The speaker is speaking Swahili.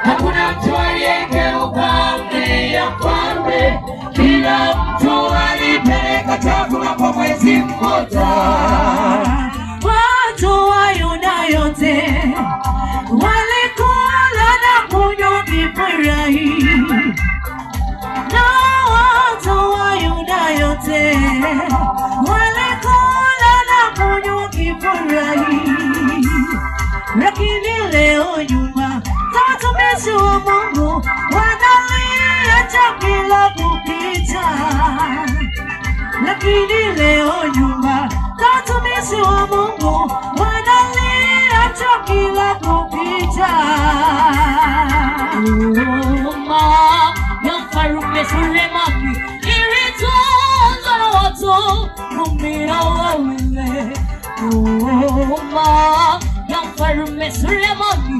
hakuna mtu aliyegeuka amri ya mfalme. Kila mtu alipeleka chakula kwa mwezi mmoja. Watu wa Yuda yote walikula na kunywa wakifurahi, na watu wa Yuda yote walikula na kunywa wakifurahi. Lakini leo nyuma watumishi wa Mungu wanalia chakula kupita. Lakini leo nyuma watumishi wa Mungu wanalia chakula kupita. Ngoma ya Mfalme Sulemani ilitunzwa na watu 12. Ngoma ya Mfalme Sulemani